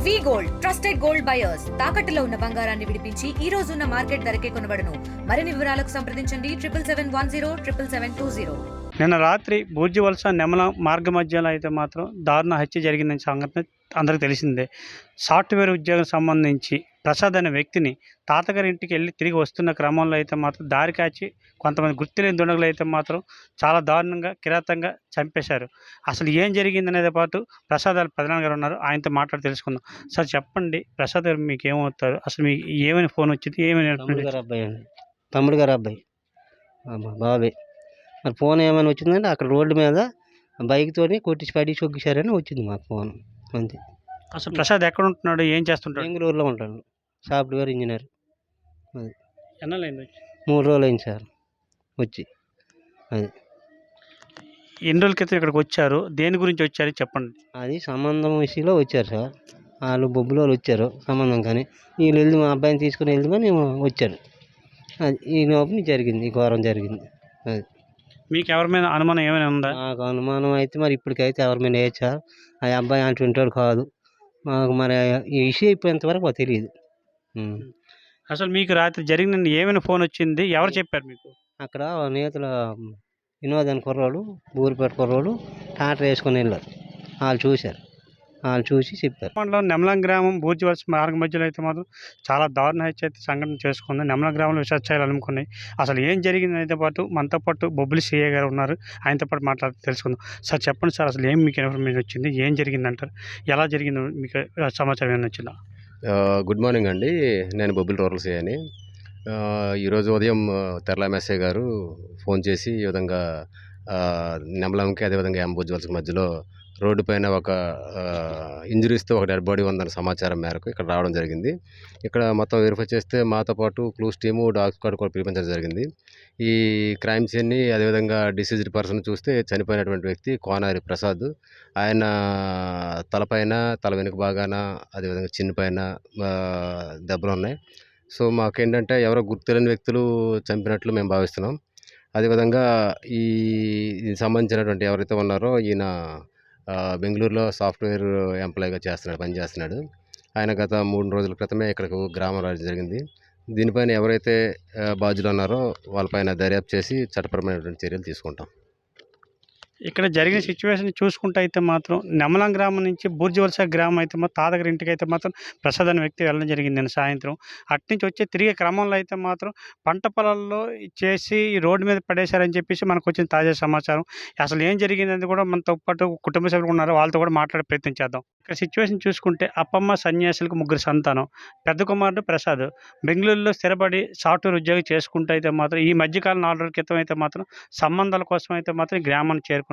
వి gold trusted gold buyers తాకట్టులో ఉన్న బంగారాన్ని విడిపించి ఈ రోజు ఉన్న మార్కెట్ ధరకే కొనబడును. మరిన్ని వివరాలకు సంప్రదించండి 77107720. నిన్న రాత్రి బూర్జివలస నెమల మార్గ మధ్యలో అయితే మాత్రం దారుణ హత్య జరిగిందని సంఘటన అందరికీ తెలిసిందే. సాఫ్ట్వేర్ ఉద్యోగం సంబంధించి ప్రసాద్ అనే వ్యక్తిని తాతగారి ఇంటికి వెళ్ళి తిరిగి వస్తున్న క్రమంలో అయితే మాత్రం దారి కాచి కొంతమంది గుర్తులేని దుండగులు అయితే మాత్రం చాలా దారుణంగా కిరాతంగా చంపేశారు. అసలు ఏం జరిగిందనేది పాటు ప్రసాద్ వాళ్ళ పెదనాన్న గారు ఉన్నారు, ఆయనతో మాట్లాడి తెలుసుకుందాం. సార్ చెప్పండి, ప్రసాద్ గారు మీకు ఏమవుతారు? అసలు మీకు ఏమైనా ఫోన్ వచ్చింది? తమ్ముడు గారు అబ్బాయి బాబే. మరి ఫోన్ ఏమైనా వచ్చిందంటే అక్కడ రోడ్డు మీద బైక్తోని కొట్టించి పడి చొగ్గిశారని వచ్చింది మాకు ఫోన్, అంతే. అసలు ప్రసాద్ ఎక్కడ ఉంటున్నాడు, ఏం చేస్తుంటాడు? బెంగళూరులో ఉంటాడు, సాఫ్ట్వేర్ ఇంజనీర్. అది ఎన్నలైంది వచ్చి? 3 రోజులు అయింది సార్ వచ్చి. అది ఎన్ని రోజుల క్రితం ఇక్కడికి వచ్చారు? దేని గురించి వచ్చారు చెప్పండి. అది సంబంధం విషయంలో వచ్చారు సార్. వాళ్ళు బొబ్బులు వాళ్ళు వచ్చారు సంబంధం, కానీ వీళ్ళు వెళ్ళి మా అబ్బాయిని తీసుకుని వెళ్దామని వచ్చారు. అది ఈ లోపల జరిగింది, ఈ ఘోరం జరిగింది. అది మీకు ఎవరి మీద అనుమానం ఏమైనా ఉందా? నాకు అనుమానం అయితే మరి ఇప్పటికైతే ఎవరి మీద లేదు సార్. ఆ అబ్బాయి అటువంటి వాడు కాదు. మాకు మరి ఈ విషయం అయిపోయేంతవరకు మాకు తెలియదు. అసలు మీకు రాత్రి జరిగిన ఏమైనా ఫోన్ వచ్చింది? ఎవరు చెప్పారు మీకు? అక్కడ నేతల వినోద్ అని కుర్రోడు, బూరిపేట కుర్రోడు ట్రాక్టర్ వేసుకొని వెళ్ళారు. వాళ్ళు చూశారు, వాళ్ళు చూసి చెప్పారు. మండలం నెమలం గ్రామం బూర్జివలస మార్గ మధ్యలో అయితే మాత్రం చాలా దారుణ హత్య అయితే సంఘటన చేసుకుంది. నెమలం గ్రామంలో విషాచాయాలు అనుకున్నాయి. అసలు ఏం జరిగింది అయితే పాటు మనతో పాటు బొబ్బిలి సిఐ గారు ఉన్నారు, ఆయనతో పాటు మాట్లాడి తెలుసుకుందాం. సార్ చెప్పండి సార్, అసలు ఏం మీకు ఇన్ఫర్మేషన్ వచ్చింది, ఏం జరిగిందంటారు, ఎలా జరిగింది, మీకు సమాచారం ఏమైనా వచ్చిందా? గుడ్ మార్నింగ్ అండి, నేను బొబ్బిలి రూరల్ సిఐ అని. ఈరోజు ఉదయం తెరల ఎంఎస్ఐ గారు ఫోన్ చేసి ఈ విధంగా నెమలంకి అదేవిధంగా బూర్జివలసకి మధ్యలో రోడ్డు పైన ఒక ఇంజరీస్తో ఒక డెడ్ బాడీ ఉందన్న సమాచారం మేరకు ఇక్కడ రావడం జరిగింది. ఇక్కడ మొత్తం వెరిఫై చేస్తే మాతో పాటు క్లూస్ టీము, డాగ్ స్క్వాడ్ కూడా పిలిపించడం జరిగింది. ఈ క్రైమ్ సీన్ని అదేవిధంగా డిసీజ్డ్ పర్సన్ చూస్తే చనిపోయినటువంటి వ్యక్తి కోనారి ప్రసాద్. ఆయన తలపైన, తల వెనుక భాగాన, అదేవిధంగా చిన్న పైన దెబ్బలు ఉన్నాయి. సో మాకేంటంటే ఎవరో గుర్తులేని వ్యక్తులు చంపినట్లు మేము భావిస్తున్నాం. అదేవిధంగా ఈ సంబంధించినటువంటి ఎవరైతే ఉన్నారో ఈయన బెంగళూరులో సాఫ్ట్వేర్ ఎంప్లాయీగా పనిచేస్తున్నాడు. ఆయన గత 3 రోజుల క్రితమే ఇక్కడికి గ్రామం రావడం జరిగింది. దీనిపైన ఎవరైతే బాధ్యులు ఉన్నారో వాళ్ళపైన దర్యాప్తు చేసి చట్టపరమైనటువంటి చర్యలు తీసుకుంటాం. ఇక్కడ జరిగిన సిచ్యువేషన్ చూసుకుంటే అయితే మాత్రం నెమలం గ్రామం నుంచి బూర్జివలస గ్రామం అయితే మాత్రం తాతగారి ఇంటికి అయితే మాత్రం ప్రసాద్ అనే వ్యక్తి వెళ్ళడం జరిగింది నిన్న సాయంత్రం. అట్నుంచి వచ్చే తిరిగే క్రమంలో అయితే మాత్రం పంట పొలాల్లో చేసి ఈ రోడ్డు మీద పడేశారని చెప్పేసి మనకు వచ్చిన తాజా సమాచారం. అసలు ఏం జరిగిందని కూడా మనతో పాటు కుటుంబ సభ్యులు ఉన్నారు, వాళ్ళతో కూడా మాట్లాడే ప్రయత్నం చేద్దాం. ఇక్కడ సిచ్యువేషన్ చూసుకుంటే అప్పమ్మ సన్యాసులకు 3 సంతానం. పెద్ద కుమారుడు ప్రసాద్ బెంగళూరులో స్థిరపడి సాఫ్ట్వేర్ ఉద్యోగం చేసుకుంటూ అయితే మాత్రం ఈ మధ్యకాలం 4 రోజుల క్రితం అయితే మాత్రం సంబంధాల కోసం అయితే మాత్రం గ్రామాన్ని చేరుకున్నాడు.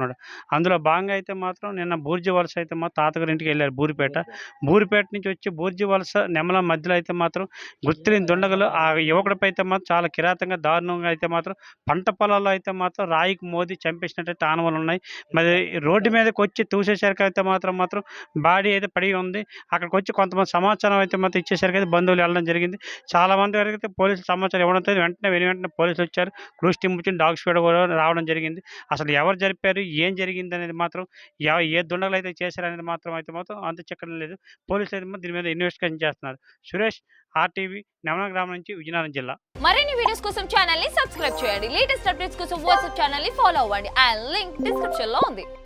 అందులో భాగంగా అయితే మాత్రం నిన్న బూర్జివలస అయితే మా తాతగారి ఇంటికి వెళ్ళారు బూరిపేట నుంచి వచ్చి బూర్జివలస నెమలం మధ్యలో అయితే మాత్రం గుర్తులేని దుండగులు ఆ యువకుడిపై అయితే మాత్రం చాలా కిరాతంగా దారుణంగా అయితే మాత్రం పంట పొలాల్లో అయితే మాత్రం రాయికి మోది చంపేసినట్టయితే ఆనవాళ్ళు ఉన్నాయి. మరి రోడ్డు మీదకి వచ్చి తూసేసరికి అయితే మాత్రం బాడీ అయితే పడి ఉంది. అక్కడికి వచ్చి కొంతమంది సమాచారం అయితే మాత్రం ఇచ్చేసరికి అయితే బంధువులు వెళ్ళడం జరిగింది. చాలా మంది వరకు అయితే పోలీసులు సమాచారం ఇవ్వడంతో వెంటనే పోలీసులు వచ్చారు, క్లూస్ టీం వచ్చి డాగ్ స్క్వాడ్ కూడా రావడం జరిగింది. అసలు ఎవరు జరిపారు, ఏం జరిగింది అనేది మాత్రం ఏ దుండగులు అయితే చేశారనేది మాత్రం అంత చిక్కడం లేదు. పోలీసులు అయితే దీని మీద ఇన్వెస్టిగేషన్ చేస్తున్నారు. సురేష్, RTV, నెమలం గ్రామం నుంచి, విజయనగరం జిల్లా. మరిన్ని వీడియోస్ కోసం ఛానల్ ని సబ్స్క్రైబ్ చేయండి. లేటెస్ట్ అప్డేట్స్ కోసం వాట్సాప్ ఛానల్ ని ఫాలో అవ్వండి. ఆ లింక్ డిస్క్రిప్షన్ లో ఉంది.